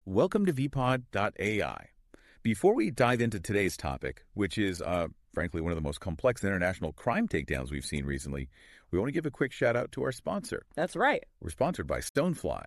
Welcome to vpod.ai. Before we dive into today's topic, which is, frankly, one of the most complex international crime takedowns we've seen recently, we want to give a quick shout out to our sponsor. That's right. We're sponsored by Stonefly.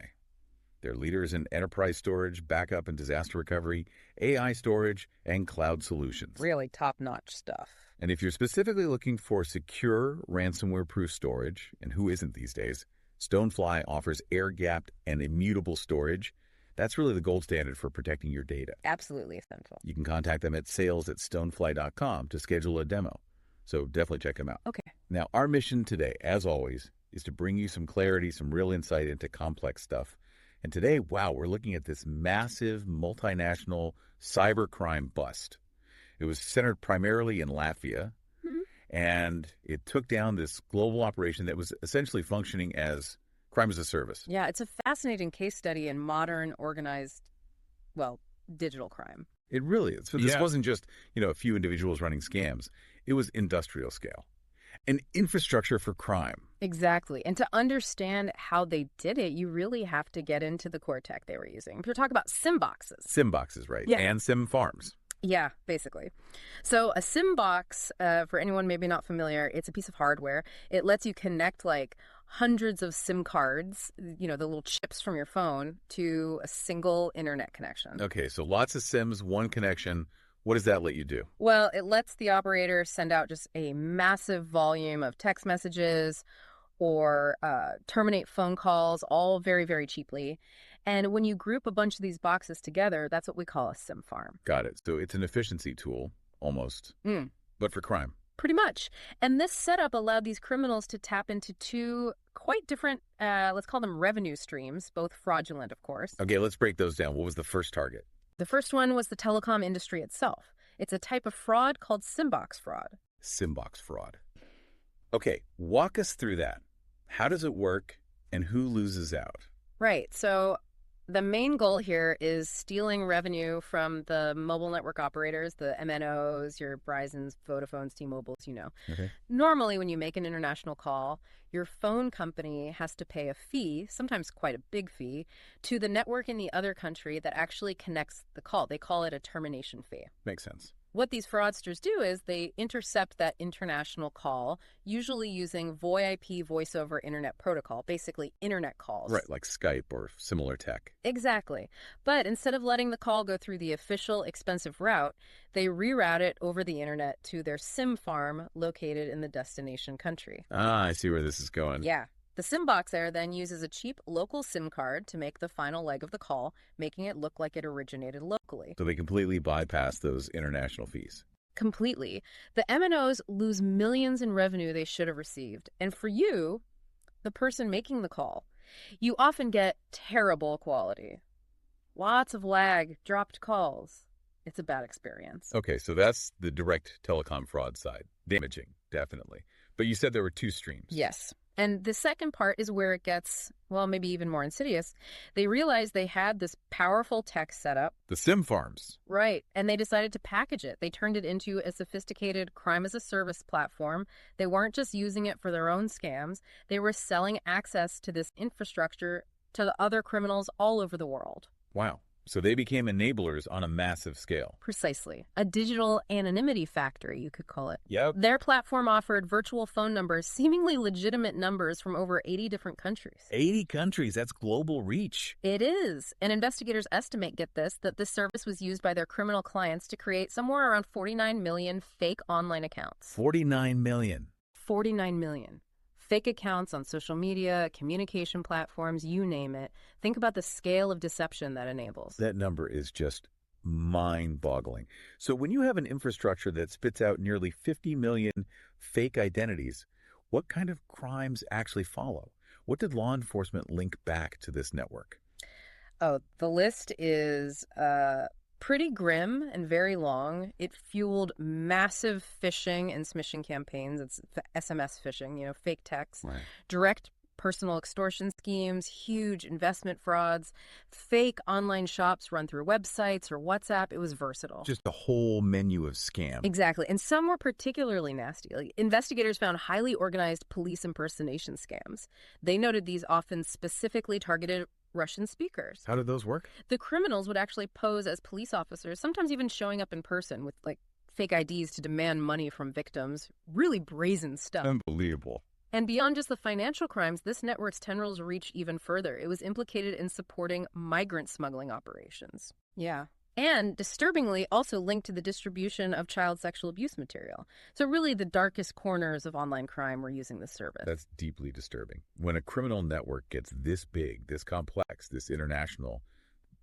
They're leaders in enterprise storage, backup and disaster recovery, AI storage, and cloud solutions. Really top-notch stuff. And if you're specifically looking for secure, ransomware-proof storage, and who isn't these days, Stonefly offers air-gapped and immutable storage. That's really the gold standard for protecting your data. Absolutely essential. You can contact them at sales@stonefly.com to schedule a demo. So definitely check them out. Okay. Now, our mission today, as always, is to bring you some clarity, some real insight into complex stuff. And today, wow, we're looking at this massive multinational cybercrime bust. It was centered primarily in Latvia, and it took down this global operation that was essentially functioning as crime as a service. Yeah, it's a fascinating case study in modern, organized, digital crime. It really is. So this wasn't just, a few individuals running scams. It was industrial scale. An infrastructure for crime. Exactly. And to understand how they did it, you really have to get into the core tech they were using. We're talking about SIM boxes. SIM boxes, right? Yeah. And SIM farms. Yeah, basically. So a SIM box, for anyone maybe not familiar, it's a piece of hardware. It lets you connect hundreds of SIM cards, the little chips from your phone, to a single internet connection. Okay, so lots of SIMs, one connection. What does that let you do? Well, it lets the operator send out just a massive volume of text messages or terminate phone calls, all very, very cheaply. And when you group a bunch of these boxes together, that's what we call a SIM farm. Got it. So it's an efficiency tool, almost, but for crime. Pretty much. And this setup allowed these criminals to tap into two quite different, let's call them revenue streams, both fraudulent, of course. Okay, let's break those down. What was the first target? The first one was the telecom industry itself. It's a type of fraud called SIM-box fraud. SIM-box fraud. Okay, walk us through that. How does it work, and who loses out? Right. So the main goal here is stealing revenue from the mobile network operators, the MNOs, your Verizons, Vodafones, T-Mobiles, Okay. Normally, when you make an international call, your phone company has to pay a fee, sometimes quite a big fee, to the network in the other country that actually connects the call. They call it a termination fee. Makes sense. What these fraudsters do is they intercept that international call, usually using VoIP, voice over internet protocol, basically internet calls. Right, like Skype or similar tech. Exactly. But instead of letting the call go through the official expensive route, they reroute it over the internet to their SIM farm located in the destination country. Ah, I see where this is going. Yeah. The SIM box there then uses a cheap local SIM card to make the final leg of the call, making it look like it originated locally. So they completely bypass those international fees. Completely. The MNOs lose millions in revenue they should have received. And for you, the person making the call, you often get terrible quality. Lots of lag, dropped calls. It's a bad experience. Okay, so that's the direct telecom fraud side. Damaging, definitely. But you said there were two streams. Yes. And the second part is where it gets, maybe even more insidious. They realized they had this powerful tech setup. The SIM farms. Right. And they decided to package it. They turned it into a sophisticated crime-as-a-service platform. They weren't just using it for their own scams. They were selling access to this infrastructure to the other criminals all over the world. Wow. So they became enablers on a massive scale. Precisely. A digital anonymity factory, you could call it. Yep. Their platform offered virtual phone numbers, seemingly legitimate numbers from over 80 different countries. 80 countries. That's global reach. It is. And investigators estimate, get this, that this service was used by their criminal clients to create somewhere around 49 million fake online accounts. 49 million. 49 million. Fake accounts on social media, communication platforms, you name it. Think about the scale of deception that enables. That number is just mind-boggling. So when you have an infrastructure that spits out nearly 50 million fake identities, what kind of crimes actually follow? What did law enforcement link back to this network? Oh, the list is pretty grim and very long. It fueled massive phishing and smishing campaigns. It's SMS phishing, fake texts, right. Direct personal extortion schemes, huge investment frauds, fake online shops run through websites or WhatsApp. It was versatile. Just a whole menu of scams. Exactly. And some were particularly nasty. Investigators found highly organized police impersonation scams. They noted these often specifically targeted Russian speakers. How did those work? The criminals would actually pose as police officers, sometimes even showing up in person with, like, fake IDs to demand money from victims. Really brazen stuff. Unbelievable. And beyond just the financial crimes, this network's tendrils reach even further. It was implicated in supporting migrant smuggling operations. Yeah. And, disturbingly, also linked to the distribution of child sexual abuse material. So really the darkest corners of online crime were using this service. That's deeply disturbing. When a criminal network gets this big, this complex, this international,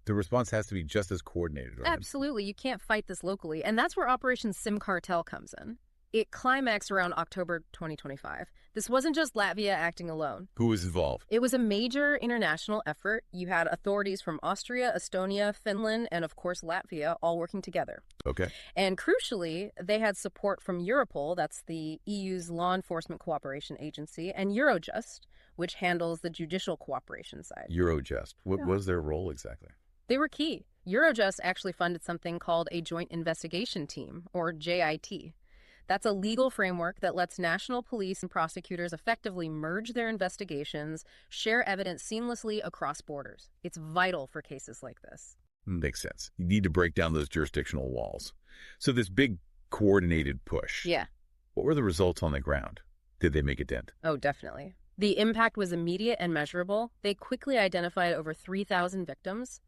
the response has to be just as coordinated. Right? Absolutely. You can't fight this locally. And that's where Operation Sim Cartel comes in. It climaxed around October 2025. This wasn't just Latvia acting alone. Who was involved? It was a major international effort. You had authorities from Austria, Estonia, Finland, and of course Latvia all working together. Okay. And crucially, they had support from Europol, that's the EU's law enforcement cooperation agency, and Eurojust, which handles the judicial cooperation side. Eurojust. What was their role exactly? They were key. Eurojust actually funded something called a Joint Investigation Team, or JIT. That's a legal framework that lets national police and prosecutors effectively merge their investigations, share evidence seamlessly across borders. It's vital for cases like this. Makes sense. You need to break down those jurisdictional walls. So this big coordinated push. Yeah. What were the results on the ground? Did they make a dent? Oh, definitely. The impact was immediate and measurable. They quickly identified over 3,000 victims,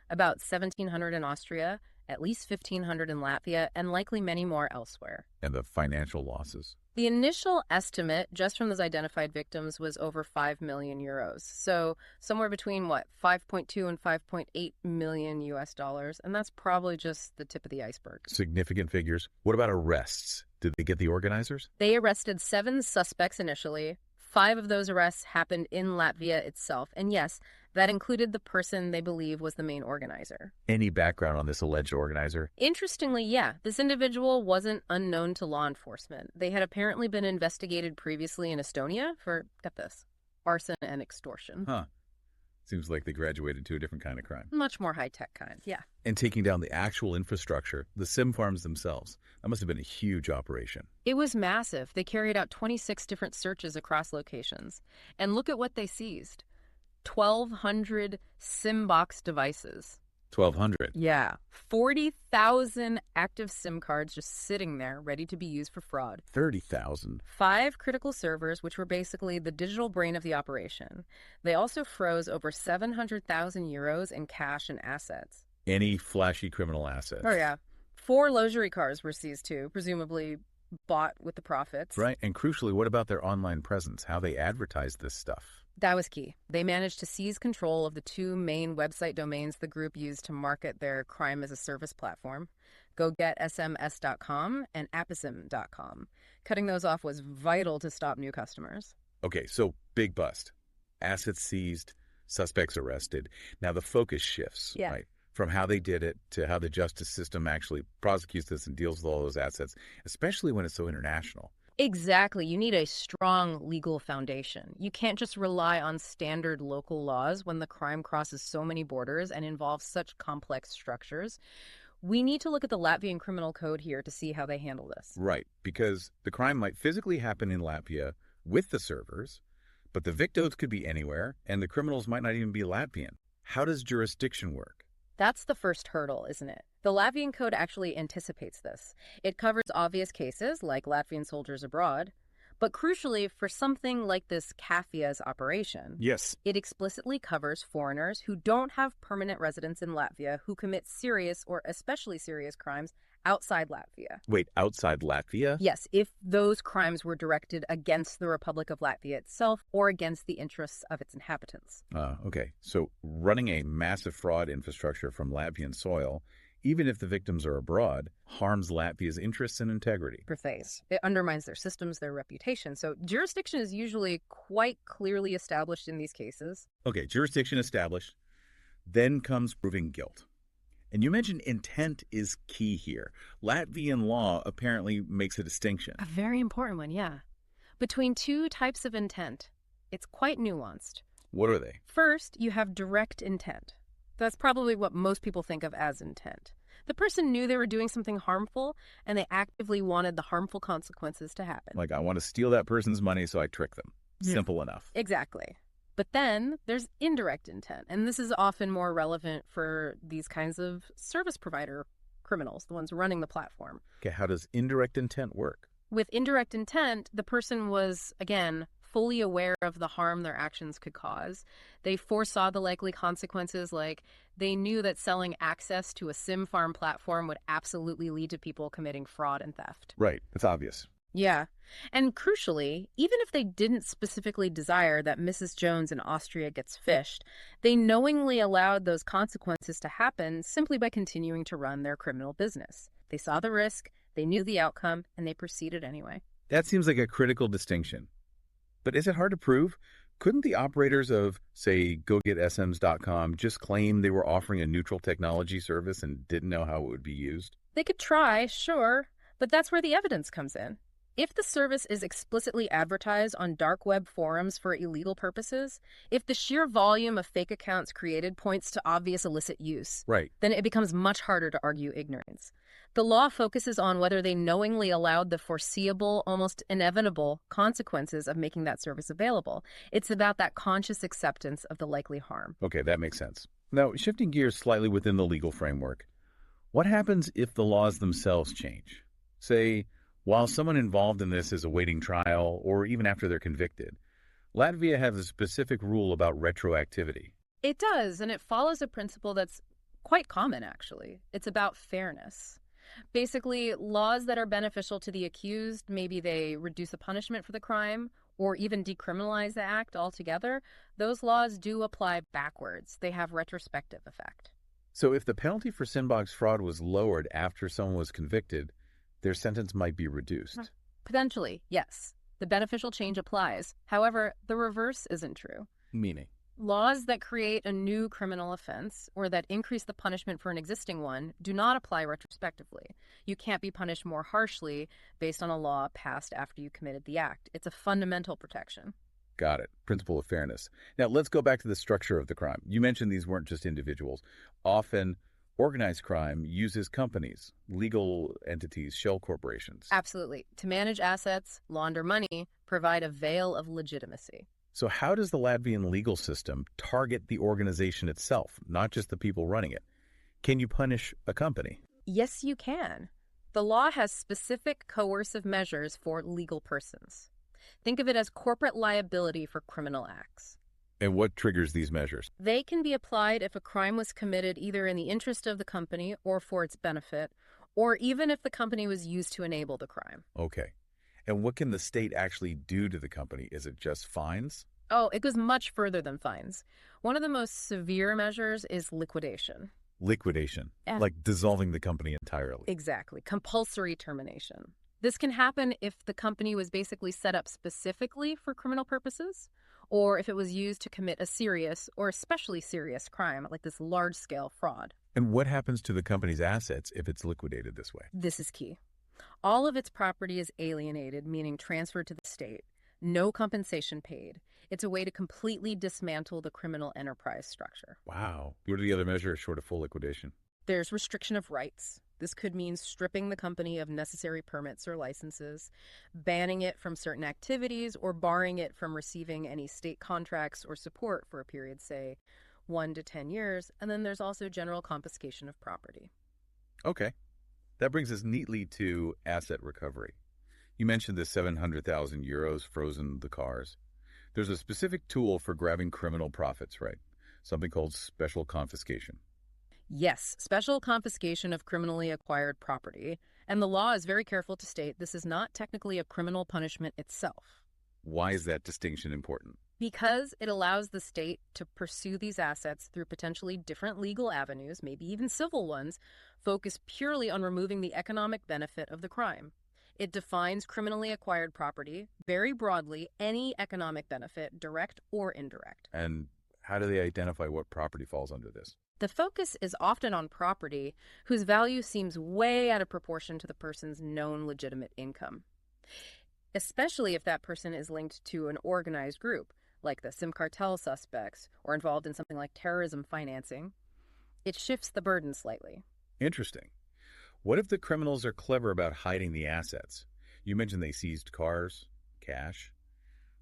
about 1,700 in Austria, at least 1,500 in Latvia, and likely many more elsewhere. And the financial losses? The initial estimate, just from those identified victims, was over 5 million euros. So somewhere between, 5.2 and 5.8 million US dollars. And that's probably just the tip of the iceberg. Significant figures. What about arrests? Did they get the organizers? They arrested 7 suspects initially. 5 of those arrests happened in Latvia itself. And yes, that included the person they believe was the main organizer. Any background on this alleged organizer? Interestingly, yeah, this individual wasn't unknown to law enforcement. They had apparently been investigated previously in Estonia for, get this, arson and extortion. Huh. Seems like they graduated to a different kind of crime. Much more high-tech kind, yeah. And taking down the actual infrastructure, the sim farms themselves. That must have been a huge operation. It was massive. They carried out 26 different searches across locations. And look at what they seized. 1,200 SIM box devices. 1,200? Yeah. 40,000 active SIM cards just sitting there, ready to be used for fraud. 30,000? 5 critical servers, which were basically the digital brain of the operation. They also froze over 700,000 euros in cash and assets. Any flashy criminal assets? Oh, yeah. 4 luxury cars were seized, too, presumably bought with the profits. Right. And crucially, what about their online presence? How they advertise this stuff? That was key. They managed to seize control of the 2 main website domains the group used to market their crime-as-a-service platform, GoGetSMS.com and Appisim.com. Cutting those off was vital to stop new customers. Okay, so big bust. Assets seized, suspects arrested. Now the focus shifts, right? From how they did it to how the justice system actually prosecutes this and deals with all those assets, especially when it's so international. Exactly. You need a strong legal foundation. You can't just rely on standard local laws when the crime crosses so many borders and involves such complex structures. We need to look at the Latvian criminal code here to see how they handle this. Right, because the crime might physically happen in Latvia with the servers, but the victims could be anywhere, and the criminals might not even be Latvian. How does jurisdiction work? That's the first hurdle, isn't it? The Latvian code actually anticipates this. It covers obvious cases, like Latvian soldiers abroad, but crucially, for something like this Kafia's operation, it explicitly covers foreigners who don't have permanent residence in Latvia who commit serious or especially serious crimes outside Latvia. Wait, outside Latvia? Yes, if those crimes were directed against the Republic of Latvia itself or against the interests of its inhabitants. Okay, so running a massive fraud infrastructure from Latvian soil, even if the victims are abroad, harms Latvia's interests and integrity. Precis. It undermines their systems, their reputation. So jurisdiction is usually quite clearly established in these cases. Okay, jurisdiction established. Then comes proving guilt. And you mentioned intent is key here. Latvian law apparently makes a distinction. A very important one, yeah. Between 2 types of intent. It's quite nuanced. What are they? First, you have direct intent. That's probably what most people think of as intent. The person knew they were doing something harmful, and they actively wanted the harmful consequences to happen. Like, I want to steal that person's money, so I trick them. Yeah. Simple enough. Exactly. But then there's indirect intent, and this is often more relevant for these kinds of service provider criminals, the ones running the platform. Okay, how does indirect intent work? With indirect intent, the person was, again, fully aware of the harm their actions could cause. They foresaw the likely consequences, like they knew that selling access to a sim farm platform would absolutely lead to people committing fraud and theft. Right, it's obvious. Yeah. And crucially, even if they didn't specifically desire that Mrs. Jones in Austria gets phished, they knowingly allowed those consequences to happen simply by continuing to run their criminal business. They saw the risk, they knew the outcome, and they proceeded anyway. That seems like a critical distinction. But is it hard to prove? Couldn't the operators of, say, GoGetSMs.com just claim they were offering a neutral technology service and didn't know how it would be used? They could try, sure, but that's where the evidence comes in. If the service is explicitly advertised on dark web forums for illegal purposes, if the sheer volume of fake accounts created points to obvious illicit use, Right. then it becomes much harder to argue ignorance. The law focuses on whether they knowingly allowed the foreseeable, almost inevitable consequences of making that service available. It's about that conscious acceptance of the likely harm. Okay, that makes sense. Now, shifting gears slightly within the legal framework, what happens if the laws themselves change? Say, while someone involved in this is awaiting trial or even after they're convicted, Latvia has a specific rule about retroactivity. It does, and it follows a principle that's quite common, actually. It's about fairness. Basically, laws that are beneficial to the accused, maybe they reduce the punishment for the crime or even decriminalize the act altogether, those laws do apply backwards. They have retrospective effect. So if the penalty for Sandbox fraud was lowered after someone was convicted, their sentence might be reduced. Potentially, yes. The beneficial change applies. However, the reverse isn't true. Meaning? Laws that create a new criminal offense or that increase the punishment for an existing one do not apply retrospectively. You can't be punished more harshly based on a law passed after you committed the act. It's a fundamental protection. Got it. Principle of fairness. Now, let's go back to the structure of the crime. You mentioned these weren't just individuals. Often, organized crime uses companies, legal entities, shell corporations. Absolutely. To manage assets, launder money, provide a veil of legitimacy. So how does the Latvian legal system target the organization itself, not just the people running it? Can you punish a company? Yes, you can. The law has specific coercive measures for legal persons. Think of it as corporate liability for criminal acts. And what triggers these measures? They can be applied if a crime was committed either in the interest of the company or for its benefit, or even if the company was used to enable the crime. Okay. And what can the state actually do to the company? Is it just fines? Oh, it goes much further than fines. One of the most severe measures is liquidation. Liquidation, Yeah. like dissolving the company entirely. Exactly. Compulsory termination. This can happen if the company was basically set up specifically for criminal purposes, or if it was used to commit a serious or especially serious crime, like this large-scale fraud. And what happens to the company's assets if it's liquidated this way? This is key. All of its property is alienated, meaning transferred to the state. No compensation paid. It's a way to completely dismantle the criminal enterprise structure. Wow. What are the other measures short of full liquidation? There's restriction of rights. This could mean stripping the company of necessary permits or licenses, banning it from certain activities, or barring it from receiving any state contracts or support for a period, say, 1 to 10 years. And then there's also general confiscation of property. Okay. That brings us neatly to asset recovery. You mentioned the 700,000 euros frozen the cars. There's a specific tool for grabbing criminal profits, right? Something called special confiscation. Yes, special confiscation of criminally acquired property. And the law is very careful to state this is not technically a criminal punishment itself. Why is that distinction important? Because it allows the state to pursue these assets through potentially different legal avenues, maybe even civil ones, focused purely on removing the economic benefit of the crime. It defines criminally acquired property very broadly, any economic benefit, direct or indirect. And how do they identify what property falls under this? The focus is often on property whose value seems way out of proportion to the person's known legitimate income, especially if that person is linked to an organized group, like the Sim Cartel suspects, or involved in something like terrorism financing. It shifts the burden slightly. Interesting. What if the criminals are clever about hiding the assets? You mentioned they seized cars, cash.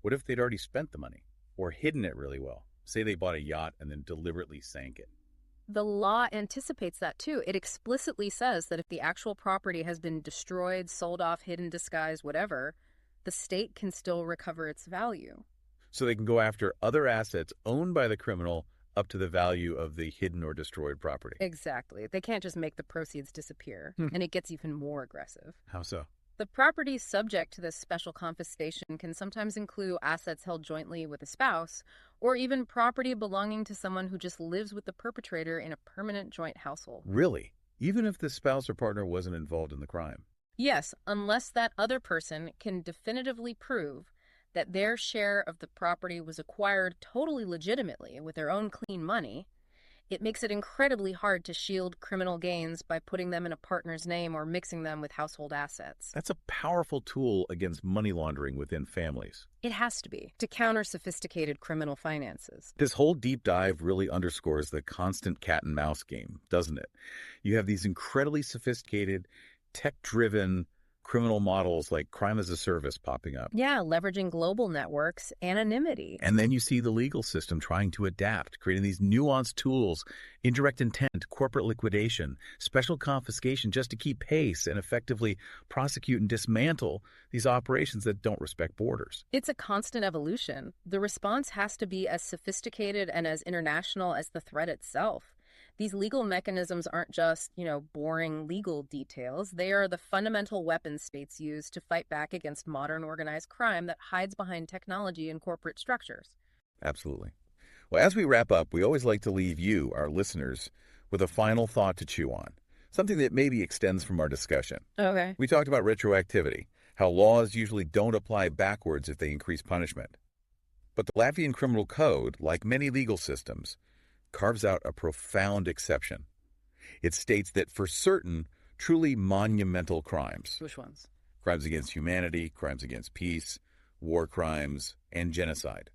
What if they'd already spent the money? or hidden it really well. Say they bought a yacht and then deliberately sank it. The law anticipates that too. It explicitly says that if the actual property has been destroyed, sold off, hidden, disguised, whatever, the state can still recover its value. So they can go after other assets owned by the criminal up to the value of the hidden or destroyed property. Exactly. They can't just make the proceeds disappear. And it gets even more aggressive. How so? The properties subject to this special confiscation can sometimes include assets held jointly with a spouse, or even property belonging to someone who just lives with the perpetrator in a permanent joint household. Really? Even if the spouse or partner wasn't involved in the crime? Yes, unless that other person can definitively prove that their share of the property was acquired totally legitimately with their own clean money. It makes it incredibly hard to shield criminal gains by putting them in a partner's name or mixing them with household assets. That's a powerful tool against money laundering within families. It has to be, to counter sophisticated criminal finances. This whole deep dive really underscores the constant cat and mouse game, doesn't it? You have these incredibly sophisticated, tech-driven criminal models like crime as a service popping up. Yeah, leveraging global networks, anonymity. And then you see the legal system trying to adapt, creating these nuanced tools, indirect intent, corporate liquidation, special confiscation, just to keep pace and effectively prosecute and dismantle these operations that don't respect borders. It's a constant evolution. The response has to be as sophisticated and as international as the threat itself. These legal mechanisms aren't just, boring legal details. They are the fundamental weapons states use to fight back against modern organized crime that hides behind technology and corporate structures. Absolutely. Well, as we wrap up, we always like to leave you, our listeners, with a final thought to chew on, something that maybe extends from our discussion. Okay. We talked about retroactivity, how laws usually don't apply backwards if they increase punishment. But the Latvian criminal code, like many legal systems, carves out a profound exception. It states that for certain, truly monumental crimes, Which ones? crimes against humanity, crimes against peace, war crimes, and genocide,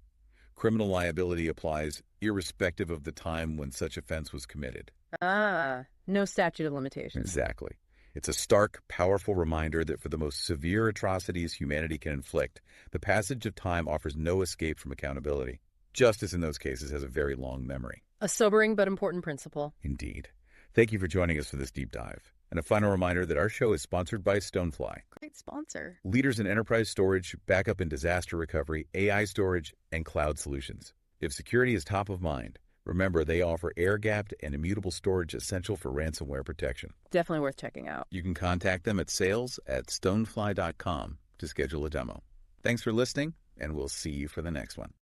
criminal liability applies irrespective of the time when such offense was committed. No statute of limitations. Exactly. It's a stark, powerful reminder that for the most severe atrocities humanity can inflict, the passage of time offers no escape from accountability. Justice in those cases has a very long memory. A sobering but important principle. Indeed. Thank you for joining us for this deep dive. And a final reminder that our show is sponsored by Stonefly. Great sponsor. Leaders in enterprise storage, backup and disaster recovery, AI storage, and cloud solutions. If security is top of mind, remember they offer air-gapped and immutable storage essential for ransomware protection. Definitely worth checking out. You can contact them at sales@stonefly.com to schedule a demo. Thanks for listening, and we'll see you for the next one.